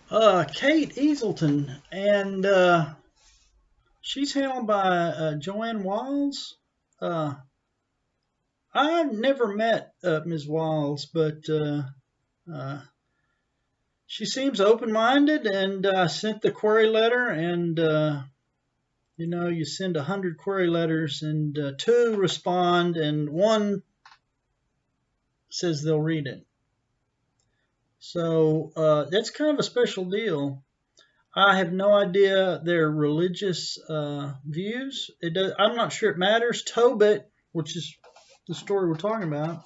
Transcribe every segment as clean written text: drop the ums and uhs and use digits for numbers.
Kate Aselton, and she's handled by Joanne Wiles. Uh, I've never met Ms. Wiles, but uh, she seems open-minded, and sent the query letter, and you send 100 query letters, and two respond, and one says they'll read it. So that's kind of a special deal. I have no idea their religious views. I'm not sure it matters. Tobit, which is the story we're talking about,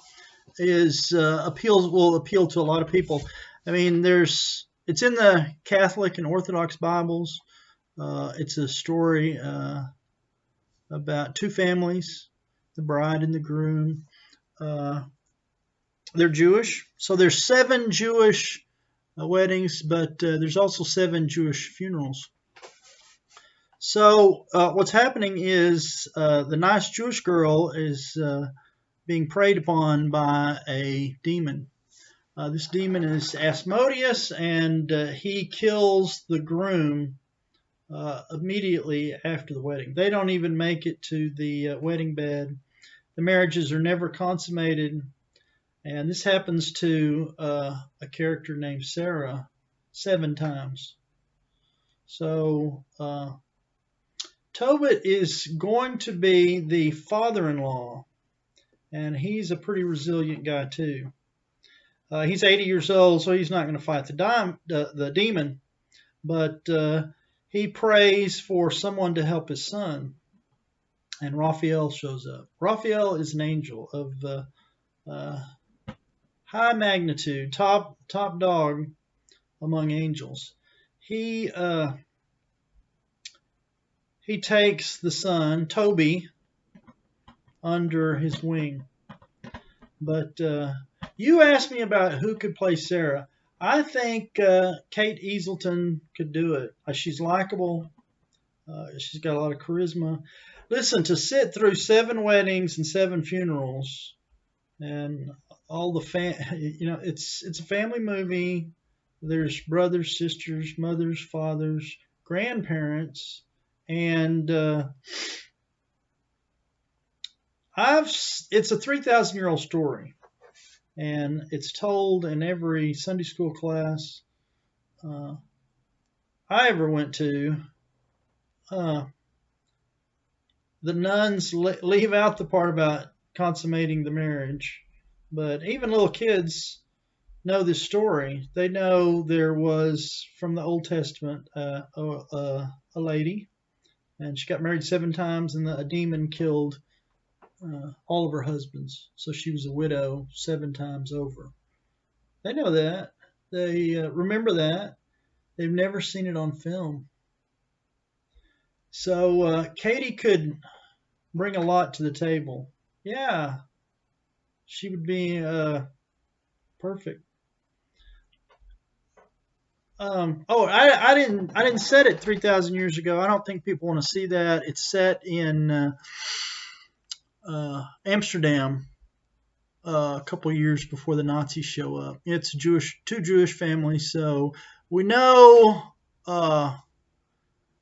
is will appeal to a lot of people. I mean, it's in the Catholic and Orthodox Bibles. It's a story about two families, the bride and the groom. Uh, they're Jewish, so there's 7 Jewish weddings, but there's also 7 Jewish funerals. So what's happening is the nice Jewish girl is being preyed upon by a demon. This demon is Asmodeus, and he kills the groom immediately after the wedding. They don't even make it to the wedding bed. The marriages are never consummated. And this happens to a character named Sarah 7 times. So Tobit is going to be the father-in-law, and he's a pretty resilient guy too. He's 80 years old, so he's not going to fight the demon, but he prays for someone to help his son, and Raphael shows up. Raphael is an angel of high magnitude, top dog among angels. He takes the son Toby under his wing. But you asked me about who could play Sarah. I think Kate Aselton could do it. She's likable. She's got a lot of charisma. Listen, to sit through 7 weddings and 7 funerals, and all the it's a family movie. There's brothers, sisters, mothers, fathers, grandparents, and it's a 3,000-year-old story, and it's told in every Sunday school class I ever went to. The nuns leave out the part about consummating the marriage, but even little kids know this story. They know there was, from the Old Testament, a lady, and she got married 7 times, and a demon killed all of her husbands. So she was a widow 7 times over. They know that. They remember that. They've never seen it on film. So Katie could bring a lot to the table. Yeah, she would be perfect. I didn't set it 3,000 years ago. I don't think people want to see that. It's set in Amsterdam a couple of years before the Nazis show up. It's two Jewish families, so we know.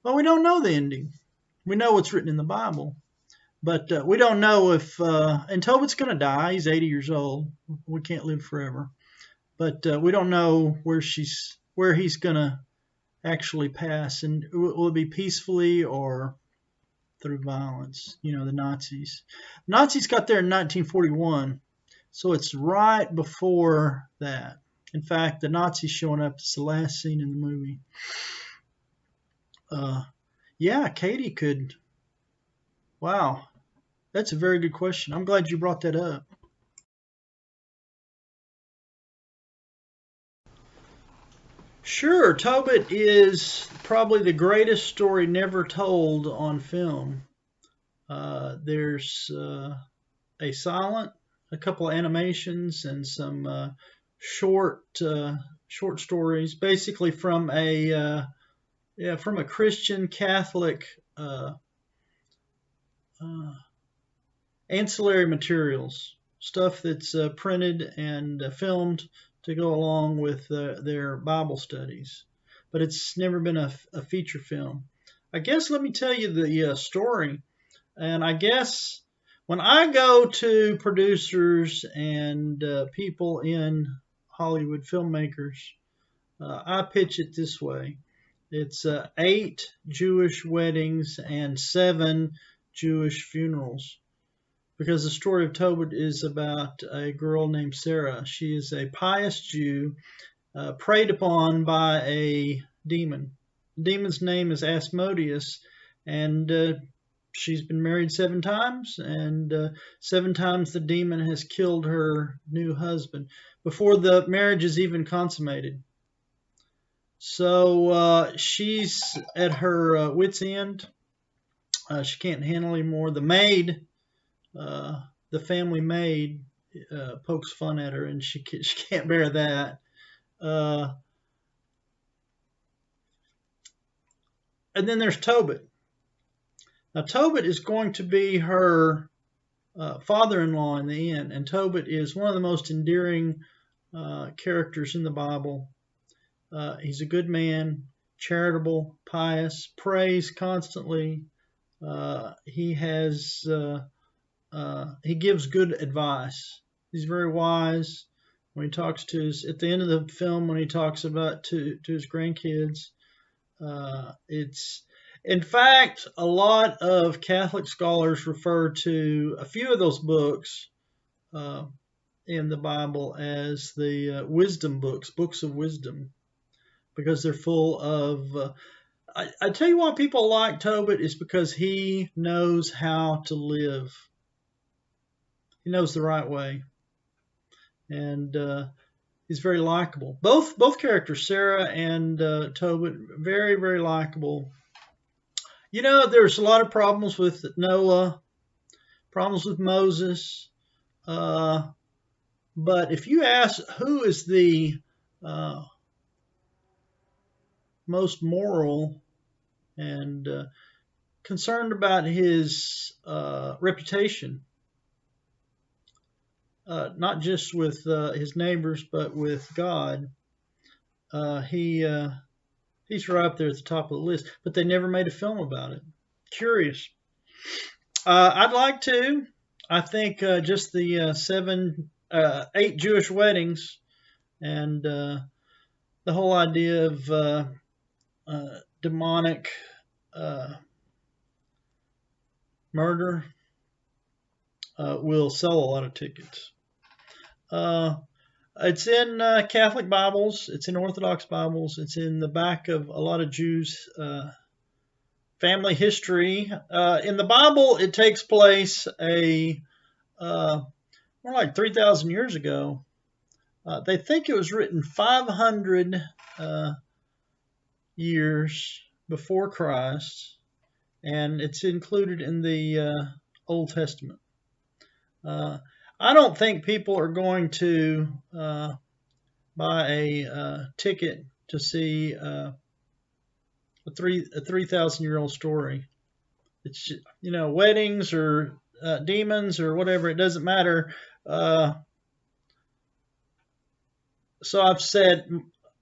We don't know the ending. We know what's written in the Bible, but we don't know if. And Tobit's going to die. He's 80 years old. We can't live forever, but we don't know where he's going to actually pass, and will it be peacefully or through violence? The Nazis got there in 1941, so it's right before that. In fact, the Nazis showing up is the last scene in the movie. Yeah, Katie could. Wow, that's a very good question. I'm glad you brought that up. Sure, Tobit is probably the greatest story never told on film. There's a couple of animations, and some short stories, basically from a Christian Catholic ancillary materials, stuff that's printed and filmed to go along with their Bible studies. but it's never been a feature film. I guess let me tell you the story. And I guess when I go to producers and people in Hollywood, filmmakers, I pitch it this way. It's 8 Jewish weddings and 7 Jewish funerals. Because the story of Tobit is about a girl named Sarah. She is a pious Jew preyed upon by a demon. The demon's name is Asmodeus, and she's been married 7 times, and 7 times the demon has killed her new husband before the marriage is even consummated. So she's at her wit's end. She can't handle anymore. The maid, the family maid, pokes fun at her, and she can't bear that. And then there's Tobit. Now, Tobit is going to be her father-in-law in the end, and Tobit is one of the most endearing characters in the Bible. He's a good man, charitable, pious, prays constantly. He gives good advice. He's very wise when he talks to at the end of the film, when he talks about to his grandkids. In fact, a lot of Catholic scholars refer to a few of those books in the Bible as the wisdom books of wisdom, because they're full of. I tell you why people like Tobit is because he knows how to live. He knows the right way, and he's very likable. Both characters, Sarah and Tobit, very, very likable. You know, there's a lot of problems with Noah, problems with Moses, but if you ask who is the most moral and concerned about his reputation, not just with his neighbors, but with God, he's right up there at the top of the list. But they never made a film about it. Curious. I'd like to. I think just the 8 Jewish weddings and the whole idea of demonic murder will sell a lot of tickets. It's in Catholic Bibles. It's in Orthodox Bibles. It's in the back of a lot of Jews' family history. In the Bible, it takes place more like 3,000 years ago. They think it was written 500 years before Christ, and it's included in the Old Testament. I don't think people are going to buy a ticket to see a 3,000-year-old story. It's, you know, weddings or demons or whatever. It doesn't matter. So I've said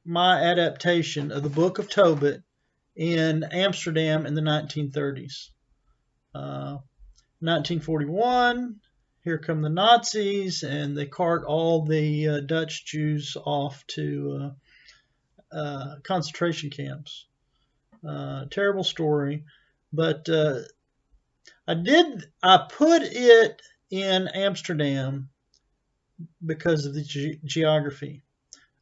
my adaptation of the Book of Tobit in Amsterdam in the 1930s. 1941, here come the Nazis, and they cart all the Dutch Jews off to concentration camps. Terrible story, but I put it in Amsterdam because of the geography.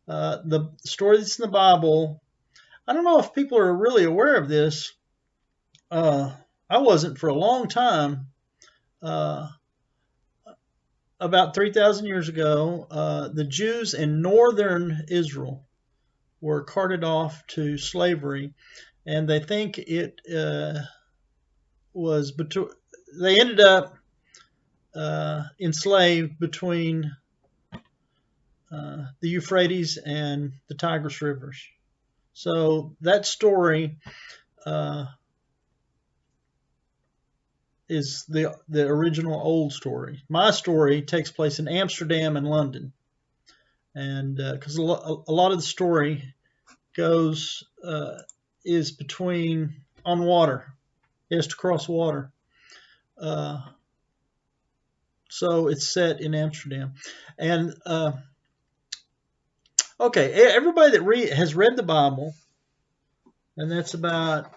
The story that's in the Bible, I don't know if people are really aware of this. I wasn't for a long time. About 3,000 years ago, the Jews in northern Israel were carted off to slavery, and they think it was between. They ended up enslaved between the Euphrates and the Tigris rivers. So that story is the original old story. My story takes place in Amsterdam and London, and because a lot of the story goes is on water. He has to cross water. So it's set in Amsterdam. And okay, everybody that has read the Bible, and that's about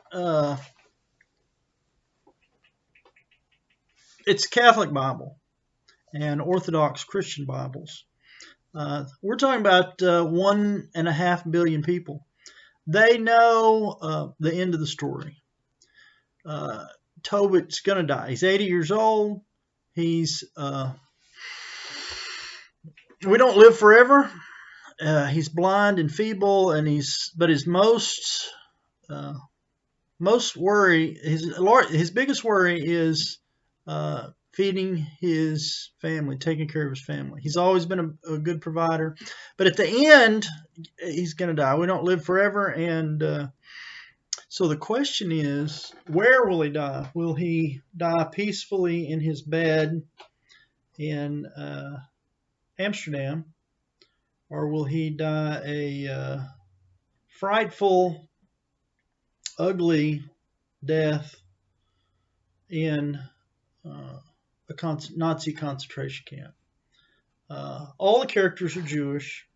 it's a Catholic Bible and Orthodox Christian Bibles. We're talking about 1.5 billion people. They know the end of the story. Tobit's going to die. He's 80 years old. We don't live forever. He's blind and feeble, but his most worry, his biggest worry is feeding his family, taking care of his family. He's always been a good provider, but at the end, he's going to die. We don't live forever, and so the question is, where will he die? Will he die peacefully in his bed in Amsterdam, or will he die a frightful, ugly death in a Nazi concentration camp? All the characters are Jewish.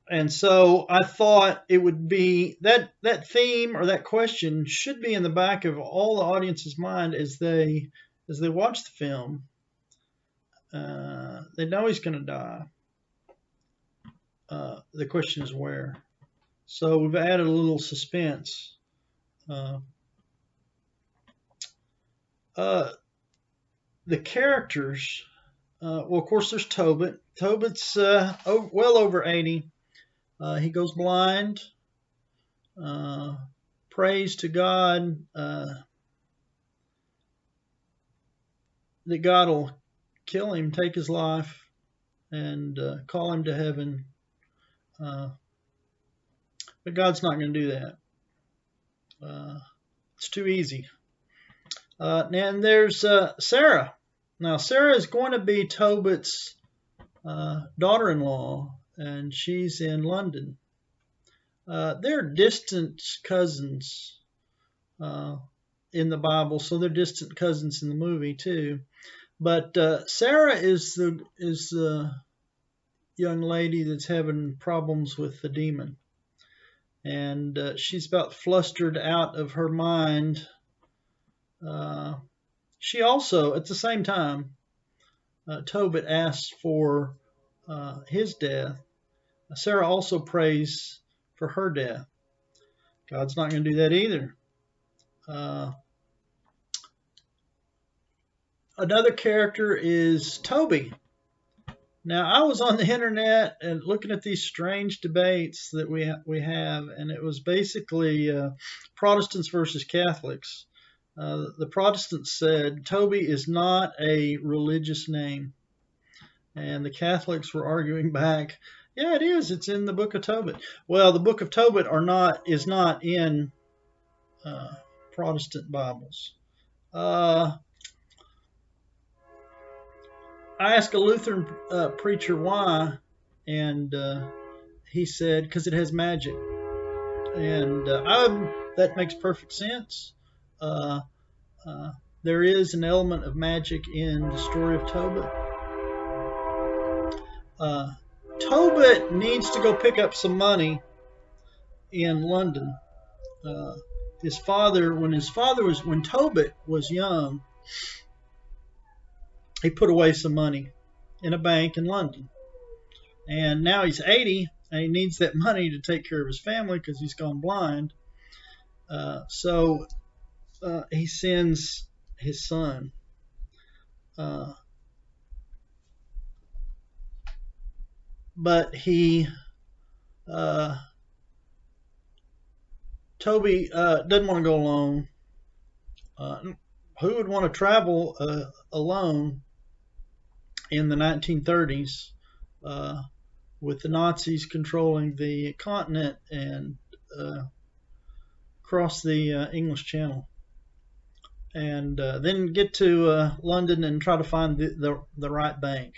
And so I thought it would be that theme or that question should be in the back of all the audience's mind as they watch the film. They know he's going to die. The question is where. So we've added a little suspense. The characters. Well, of course, there's Tobit. Tobit's well over 80. He goes blind, prays to God that God will kill him, take his life, and call him to heaven. But God's not going to do that. It's too easy. And there's Sarah. Now, Sarah is going to be Tobit's daughter-in-law, and she's in London. They're distant cousins in the Bible, so they're distant cousins in the movie too. But Sarah is the young lady that's having problems with the demon, and she's about flustered out of her mind. She also, at the same time, Tobit asks for his death. Sarah also prays for her death. God's not going to do that either. Another character is Toby. Now, I was on the internet and looking at these strange debates that we have, and it was basically Protestants versus Catholics. The Protestants said Toby is not a religious name, and the Catholics were arguing back, yeah, it is. It's in the Book of Tobit. Well, the Book of Tobit is not in Protestant Bibles. I asked a Lutheran preacher why, and he said because it has magic, and that makes perfect sense. There is an element of magic in the story of Tobit. Tobit needs to go pick up some money in London. When Tobit was young, he put away some money in a bank in London. And now he's 80 and he needs that money to take care of his family because he's gone blind. So he sends his son. But Toby doesn't want to go alone. Who would want to travel alone in the 1930s with the Nazis controlling the continent and cross the English Channel, and then get to London and try to find the right bank?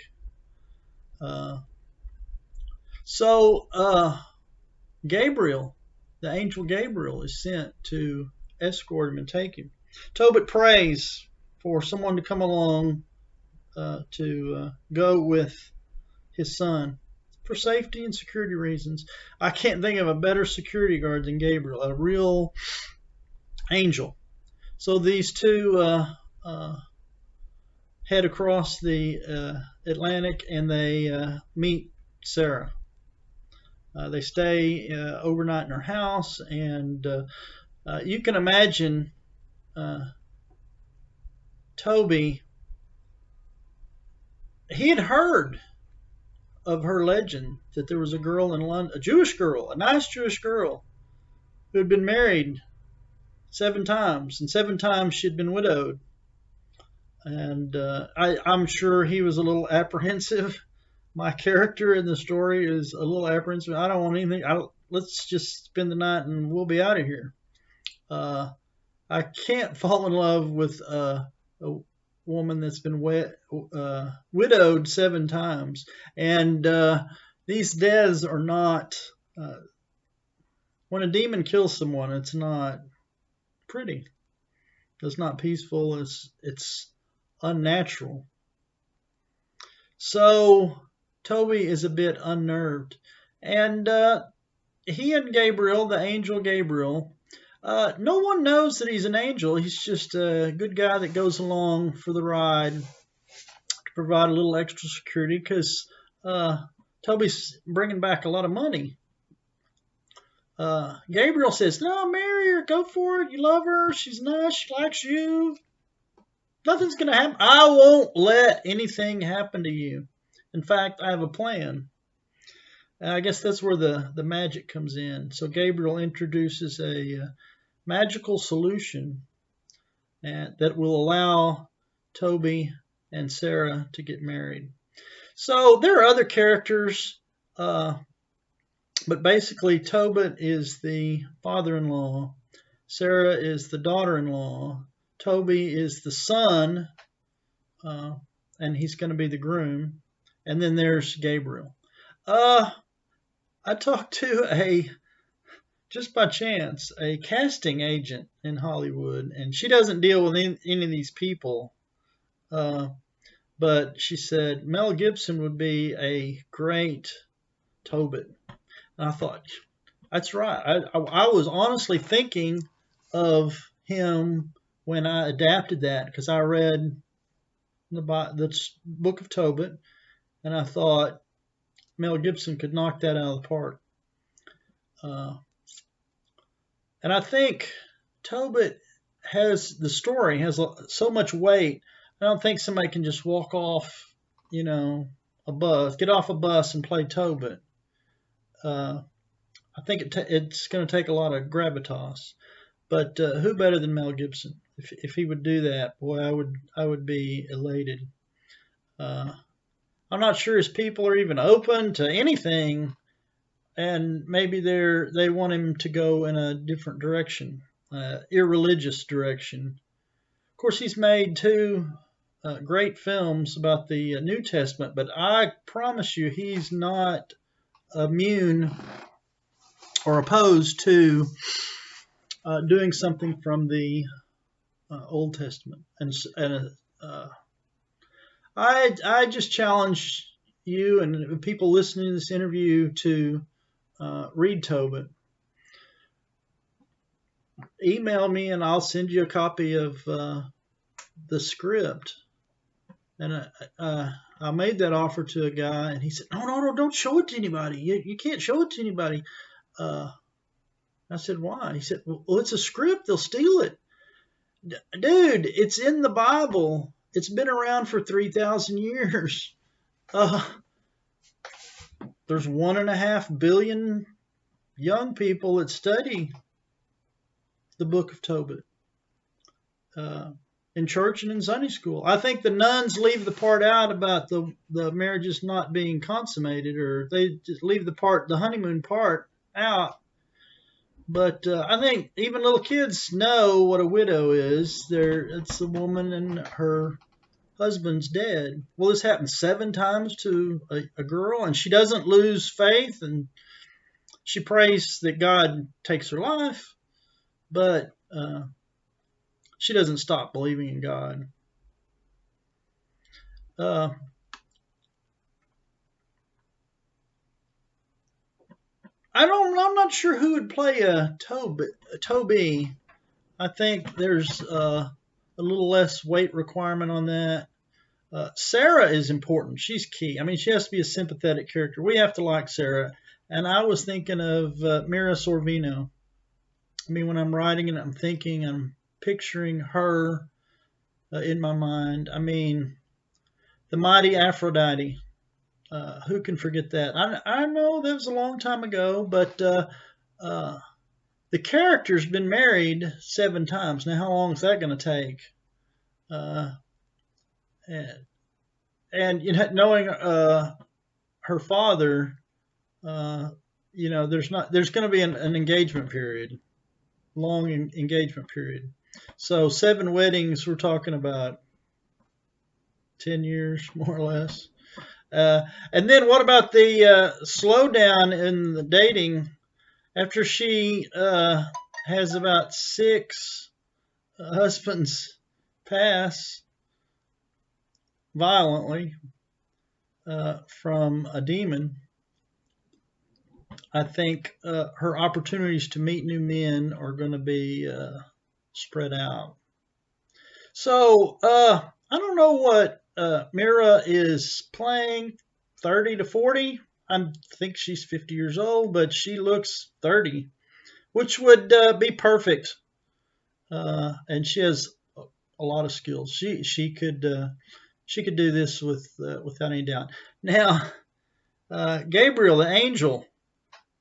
So Gabriel, the angel Gabriel, is sent to escort him and take him. Tobit prays for someone to come along to go with his son for safety and security reasons. I can't think of a better security guard than Gabriel, a real angel. So these two head across the Atlantic and they meet Sarah. They stay overnight in her house, and you can imagine Toby. He had heard of her legend that there was a girl in London, a Jewish girl, a nice Jewish girl, who had been married 7 times, and 7 times she'd been widowed. And I'm sure he was a little apprehensive. My character in the story is a little apprehensive. I don't want anything. Let's just spend the night and we'll be out of here. I can't fall in love with a woman that's been widowed 7 times. And these deaths are not, when a demon kills someone, it's not pretty. It's not peaceful. It's unnatural. So Toby is a bit unnerved. And he and Gabriel, the angel Gabriel, no one knows that he's an angel. He's just a good guy that goes along for the ride to provide a little extra security because Toby's bringing back a lot of money. Gabriel says, no, marry her, go for it. You love her. She's nice. She likes you. Nothing's going to happen. I won't let anything happen to you. In fact, I have a plan. And I guess that's where the magic comes in. So Gabriel introduces a magical solution that will allow Toby and Sarah to get married. So there are other characters, but basically Tobit is the father-in-law. Sarah is the daughter-in-law. Toby is the son, and he's going to be the groom. And then there's Gabriel. I talked to just by chance, a casting agent in Hollywood, and she doesn't deal with any of these people. But she said Mel Gibson would be a great Tobit. And I thought, that's right. I was honestly thinking of him when I adapted that because I read the book of Tobit, and I thought Mel Gibson could knock that out of the park. And I think Tobit the story has so much weight. I don't think somebody can just walk off, get off a bus and play Tobit. I think it's going to take a lot of gravitas. But who better than Mel Gibson? If he would do that, boy, I would be elated. I'm not sure his people are even open to anything, and maybe they want him to go in a different direction, irreligious direction. Of course, he's made 2 great films about the New Testament, but I promise you he's not immune or opposed to doing something from the Old Testament. And I just challenge you and people listening to this interview to read Tobit. Email me and I'll send you a copy of the script. And I made that offer to a guy, and he said, no, don't show it to anybody. You can't show it to anybody. I said, why? He said, well, it's a script. They'll steal it. Dude, it's in the Bible. It's been around for 3,000 years. There's 1.5 billion young people that study the book of Tobit in church and in Sunday school. I think the nuns leave the part out about the marriages not being consummated, or they just leave the honeymoon part out. But I think even little kids know what a widow is. It's a woman and her husband's dead. Well, this happened 7 times to a girl, and she doesn't lose faith, and she prays that God takes her life, but she doesn't stop believing in God. Uh, I'm not sure who would play Toby. I think there's a little less weight requirement on that. Sarah is important. She's key. I mean, she has to be a sympathetic character. We have to like Sarah. And I was thinking of Mira Sorvino. I mean, when I'm writing it, I'm picturing her in my mind. I mean, the mighty Aphrodite. Who can forget that? I know that was a long time ago, but uh, the character's been married 7 times. Now, how long is that going to take? Uh, and, and knowing her father, there's going to be an engagement period, long engagement period. So 7 weddings, we're talking about 10 years, more or less. And then what about the slowdown in the dating after she has about 6 husbands pass violently from a demon? I think her opportunities to meet new men are going to be spread out. So I don't know what Mira is playing, 30 to 40. I think she's 50 years old, but she looks 30, which would be perfect. And she has a lot of skills. She could do this without any doubt. Now, Gabriel, the angel.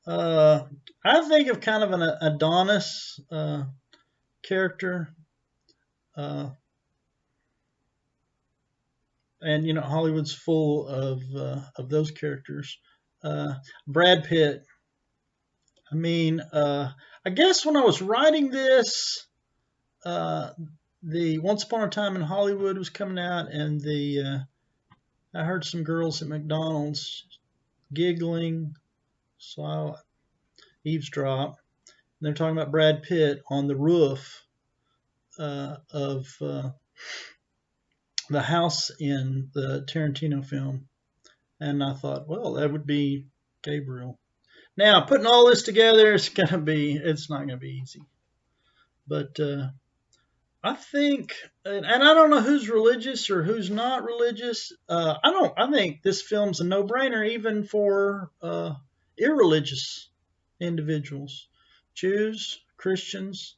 I think of kind of an Adonis character. And Hollywood's full of those characters. Brad Pitt. I mean, I guess when I was writing this, the Once Upon a Time in Hollywood was coming out, and I heard some girls at McDonald's giggling, so I eavesdropped. And they're talking about Brad Pitt on the roof of the house in the Tarantino film. And I thought, well, that would be Gabriel. Now, putting all this together, it's not going to be easy. But I think, and I don't know who's religious or who's not religious. I think this film's a no-brainer even for irreligious individuals, Jews, Christians,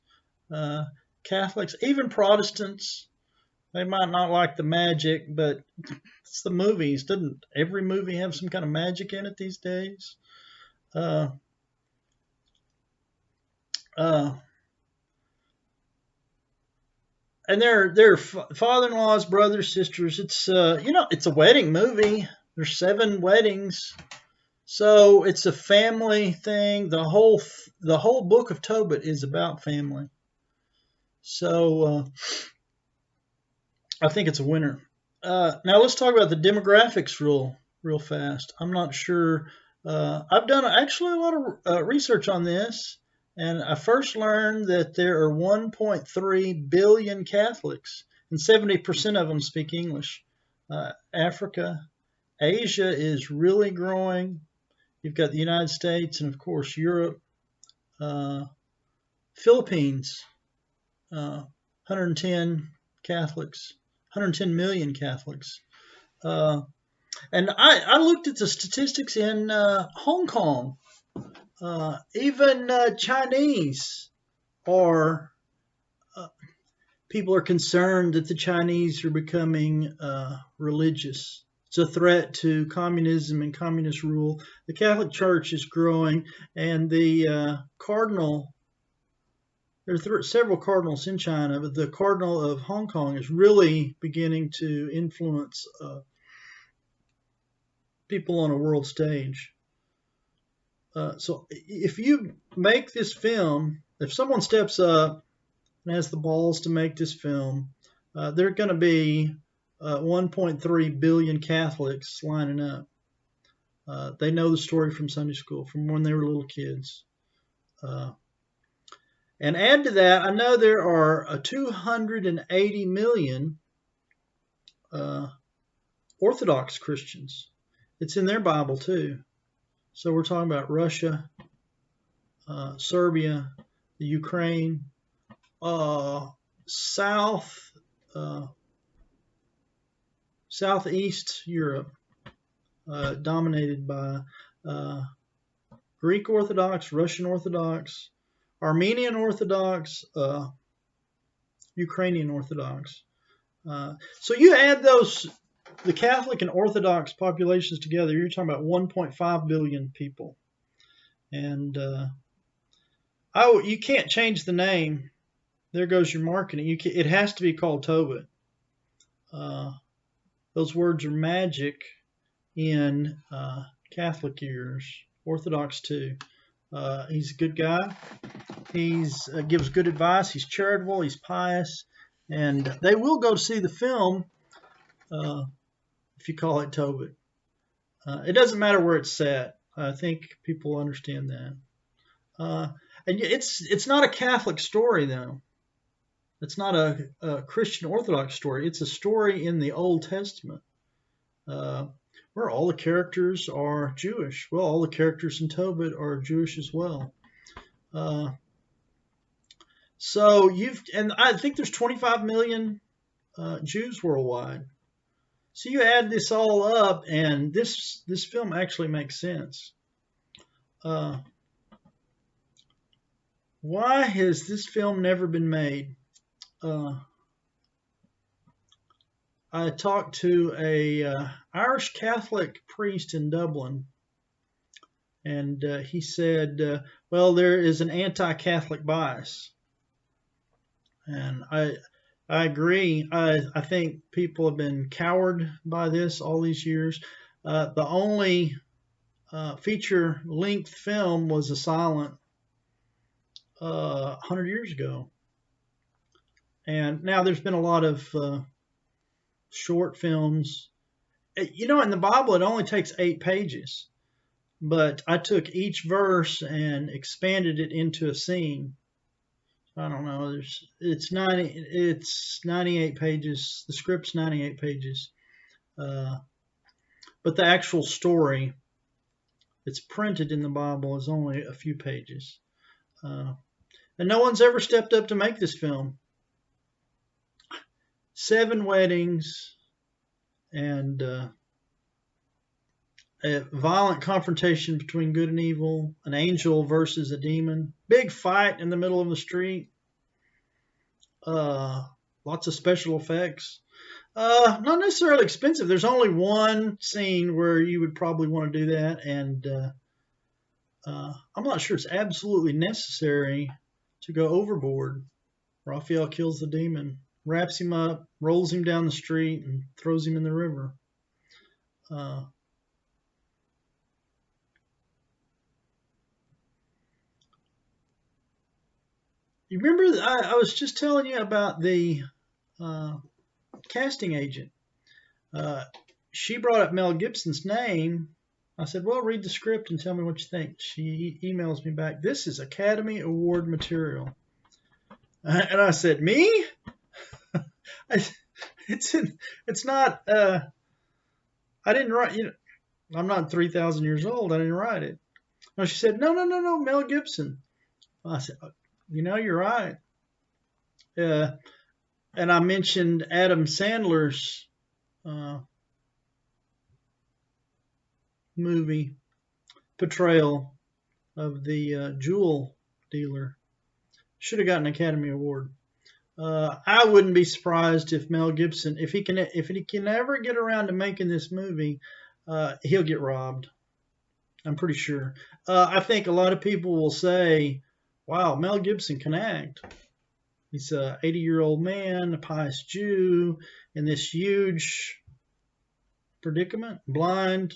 Catholics, even Protestants. They might not like the magic, but it's the movies. Doesn't every movie have some kind of magic in it these days? And their father-in-laws, brothers, sisters. It's it's a wedding movie. There's 7 weddings, so it's a family thing. The whole book of Tobit is about family. So I think it's a winner. Now let's talk about the demographics real fast. I'm not sure. I've done actually a lot of research on this, and I first learned that there are 1.3 billion Catholics, and 70% of them speak English. Africa, Asia is really growing. You've got the United States and, of course, Europe. Philippines, 110 Catholics. 110 million Catholics. And I looked at the statistics in Hong Kong. Even Chinese are, people are concerned that the Chinese are becoming religious. It's a threat to communism and communist rule. The Catholic Church is growing, and the cardinal, there are several cardinals in China, but the cardinal of Hong Kong is really beginning to influence people on a world stage. So if you make this film, if someone steps up and has the balls to make this film, they're going to be 1.3 billion Catholics lining up. They know the story from Sunday school, from when they were little kids. And add to that, I know there are 280 million Orthodox Christians. It's in their Bible too. So we're talking about Russia, Serbia, the Ukraine, Southeast Europe, dominated by Greek Orthodox, Russian Orthodox, Armenian Orthodox, Ukrainian Orthodox. So you add the Catholic and Orthodox populations together, you're talking about 1.5 billion people. And you can't change the name. There goes your marketing. It has to be called Tobit. Those words are magic in Catholic ears, Orthodox too. He's a good guy. He gives good advice. He's charitable. He's pious. And they will go to see the film if you call it Tobit. It doesn't matter where it's set. I think people understand that. And it's not a Catholic story, though. It's not a Christian Orthodox story. It's a story in the Old Testament where all the characters are Jewish. Well, all the characters in Tobit are Jewish as well. And I think there's 25 million Jews worldwide. So you add this all up, and this film actually makes sense. Why has this film never been made? I talked to a Irish Catholic priest in Dublin, and he said, well, there is an anti-Catholic bias. And I agree. I think people have been cowed by this all these years. The only feature-length film was a silent 100 years ago. And now there's been a lot of short films. In the Bible, it only takes 8 pages. But I took each verse and expanded it into a scene. I don't know. It's 98 pages. The script's 98 pages. But the actual story that's printed in the Bible is only a few pages. And no one's ever stepped up to make this film. 7 weddings and a violent confrontation between good and evil, an angel versus a demon, big fight in the middle of the street, lots of special effects. Not necessarily expensive. There's only one scene where you would probably want to do that, and I'm not sure it's absolutely necessary to go overboard. Raphael kills the demon, wraps him up, rolls him down the street, and throws him in the river. You remember, I was just telling you about the casting agent. She brought up Mel Gibson's name. I said, well, read the script and tell me what you think. She emails me back, this is Academy Award material. And I said, me? It's not, I didn't write, I'm not 3,000 years old. I didn't write it. No, she said, no, Mel Gibson. I said, you're right. And I mentioned Adam Sandler's movie portrayal of the jewel dealer. Should have gotten an Academy Award. I wouldn't be surprised if Mel Gibson, if he can ever get around to making this movie, he'll get robbed. I'm pretty sure. I think a lot of people will say, wow, Mel Gibson can act. He's an 80-year-old man, a pious Jew, in this huge predicament, blind,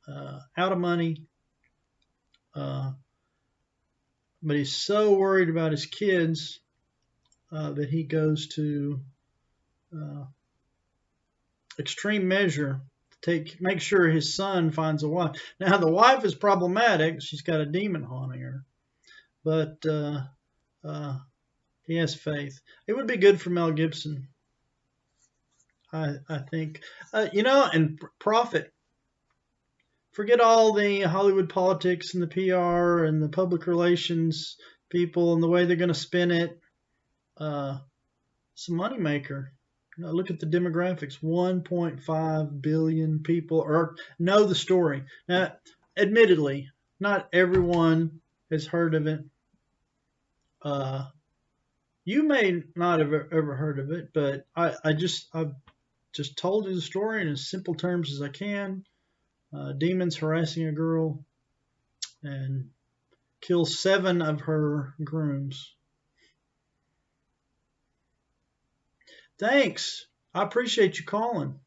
out of money. But he's so worried about his kids that he goes to extreme measure to make sure his son finds a wife. Now the wife is problematic; she's got a demon haunting her, but he has faith. It would be good for Mel Gibson, I think. And profit. Forget all the Hollywood politics and the PR and the public relations people and the way they're going to spin it. It's a moneymaker. Look at the demographics. 1.5 billion people know the story. Now, admittedly, not everyone has heard of it. You may not have ever heard of it, but I've just told you the story in as simple terms as I can. Demons harassing a girl and kill 7 of her grooms. Thanks. I appreciate you calling.